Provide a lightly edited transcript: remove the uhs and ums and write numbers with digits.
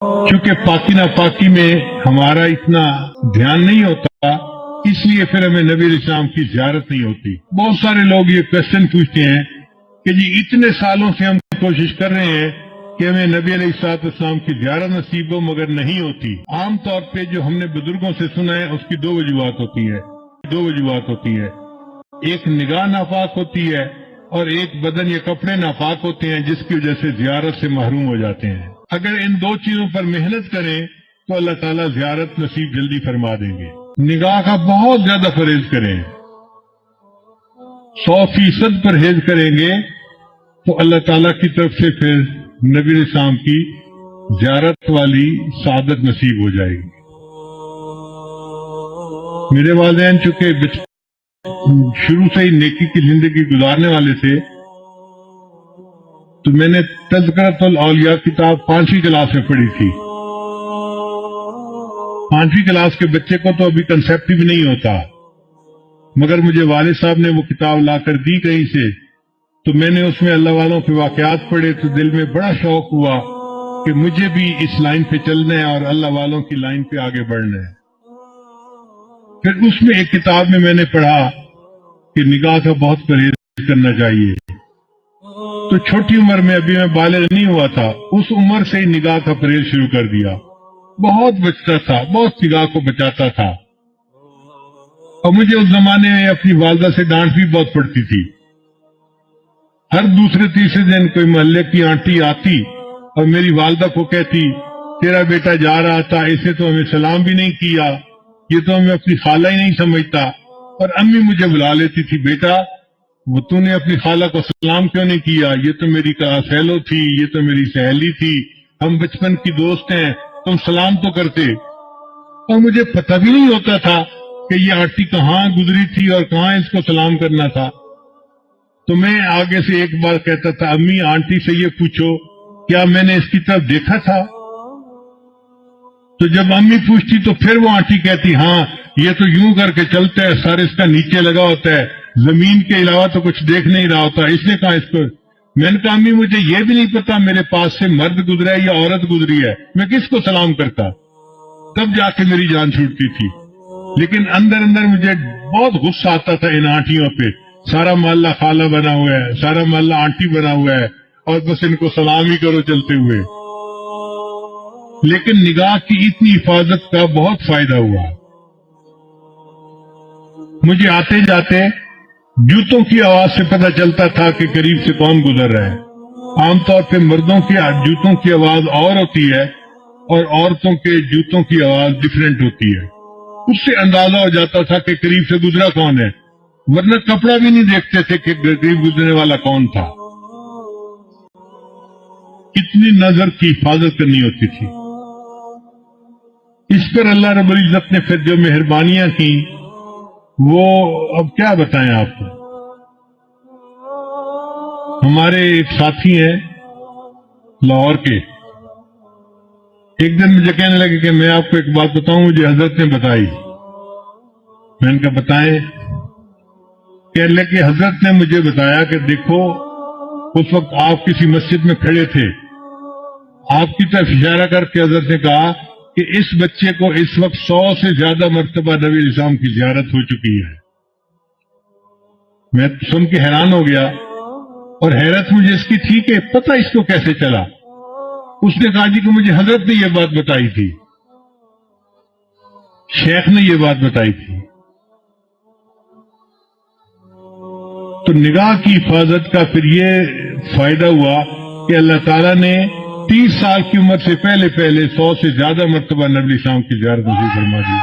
چونکہ پاکی ناپاکی میں ہمارا اتنا دھیان نہیں ہوتا، اس لیے پھر ہمیں نبی علیہ السلام کی زیارت نہیں ہوتی۔ بہت سارے لوگ یہ کوشچن پوچھتے ہیں کہ جی اتنے سالوں سے ہم کوشش کر رہے ہیں کہ ہمیں نبی علیہ السلام کی زیارت نصیب ہو، مگر نہیں ہوتی۔ عام طور پہ جو ہم نے بزرگوں سے سنا ہے اس کی دو وجوہات ہوتی ہے۔ ایک نگاہ ناپاک ہوتی ہے اور ایک بدن یا کپڑے ناپاک ہوتے ہیں، جس کی وجہ سے زیارت سے محروم ہو جاتے ہیں۔ اگر ان دو چیزوں پر محنت کریں تو اللہ تعالیٰ زیارت نصیب جلدی فرما دیں گے۔ نگاہ کا بہت زیادہ پرہیز کریں، 100% پرہیز کریں گے تو اللہ تعالیٰ کی طرف سے پھر نبی علیہ السلام کی زیارت والی سعادت نصیب ہو جائے گی۔ میرے والدین چونکہ شروع سے ہی نیکی کی زندگی گزارنے والے تھے، تو میں نے تذکرۃ الاولیاء کتاب 5ویں کلاس میں پڑھی تھی۔ 5ویں کلاس کے بچے کو تو ابھی کنسیپٹ بھی نہیں ہوتا، مگر مجھے والد صاحب نے وہ کتاب لا کر دی کہیں سے، تو میں نے اس میں اللہ والوں کے واقعات پڑھے تو دل میں بڑا شوق ہوا کہ مجھے بھی اس لائن پہ چلنا ہے اور اللہ والوں کی لائن پہ آگے بڑھنا ہے۔ پھر اس میں ایک کتاب میں نے پڑھا کہ نگاہ کا بہت پرہیز کرنا چاہیے۔ تو چھوٹی عمر میں، ابھی میں بالغ نہیں ہوا تھا، اس عمر سے ہی نگاہ کا پرہیز شروع کر دیا۔ بہت بچتا تھا، بہت نگاہ کو بچاتا تھا، اور مجھے اس زمانے میں اپنی والدہ سے ڈانٹ بھی بہت پڑتی تھی۔ ہر دوسرے تیسرے دن کوئی محلے کی آنٹی آتی اور میری والدہ کو کہتی، تیرا بیٹا جا رہا تھا، اسے تو ہمیں سلام بھی نہیں کیا، یہ تو ہمیں اپنی خالہ ہی نہیں سمجھتا۔ اور امی مجھے بلا لیتی تھی، بیٹا وہ تو نے اپنی خالہ کو سلام کیوں نہیں کیا؟ یہ تو میری کلاس فیلو تھی، یہ تو میری سہیلی تھی، ہم بچپن کی دوست ہیں، تم سلام تو کرتے۔ اور مجھے پتہ بھی نہیں ہوتا تھا کہ یہ آنٹی کہاں گزری تھی اور کہاں اس کو سلام کرنا تھا۔ تو میں آگے سے ایک بار کہتا تھا، امی آنٹی سے یہ پوچھو کیا میں نے اس کی طرف دیکھا تھا؟ تو جب امی پوچھتی تو پھر وہ آنٹی کہتی، ہاں یہ تو یوں کر کے چلتا ہے، سر اس کا نیچے لگا ہوتا ہے، زمین کے علاوہ تو کچھ دیکھ نہیں رہا ہوتا، اس نے کہا اس کو۔ میں نے کہا امی مجھے یہ بھی نہیں پتا میرے پاس سے مرد گزرا ہے یا عورت گزری ہے، میں کس کو سلام کرتا؟ تب جا کے میری جان چھوٹتی تھی۔ لیکن اندر اندر مجھے بہت غصہ آتا تھا ان آنٹیوں پہ، سارا محلہ خالہ بنا ہوا ہے، سارا محلہ آنٹی بنا ہوا ہے، اور بس ان کو سلام ہی کرو چلتے ہوئے۔ لیکن نگاہ کی اتنی حفاظت کا بہت فائدہ ہوا۔ مجھے آتے جاتے جوتوں کی آواز سے پتہ چلتا تھا کہ قریب سے کون گزر رہا ہے۔ عام طور پہ مردوں کی جوتوں کی آواز اور ہوتی ہے اور عورتوں کے جوتوں کی آواز ڈیفرنٹ ہوتی ہے۔ اس سے اندازہ ہو جاتا تھا کہ قریب سے گزرا کون ہے، ورنہ کپڑا بھی نہیں دیکھتے تھے کہ قریب گزرنے والا کون تھا۔ کتنی نظر کی حفاظت کرنی ہوتی تھی۔ اس پر اللہ رب العزت نے پھر جو مہربانیاں کی وہ اب کیا بتائیں آپ کو۔ ہمارے ایک ساتھی ہیں لاہور کے، ایک دن مجھے کہنے لگے کہ میں آپ کو ایک بات بتاؤں، مجھے حضرت نے بتائی۔ میں نے کہا بتائیں۔ کہنے لگے حضرت نے مجھے بتایا کہ دیکھو اس وقت آپ کسی مسجد میں کھڑے تھے، آپ کی طرف اشارہ کر کے حضرت نے کہا کہ اس بچے کو اس وقت 100 سے زیادہ مرتبہ نبی علیہ السلام کی زیارت ہو چکی ہے۔ میں سن کے حیران ہو گیا، اور حیرت مجھے اس کی تھی کہ پتہ اس کو کیسے چلا۔ اس نے کہا جی کہ مجھے حضرت نے یہ بات بتائی تھی، شیخ نے یہ بات بتائی تھی۔ تو نگاہ کی حفاظت کا پھر یہ فائدہ ہوا کہ اللہ تعالیٰ نے 30 سال کی عمر سے پہلے 100 سے زیادہ مرتبہ نبی السلام کی زیارت نصیب فرما دی۔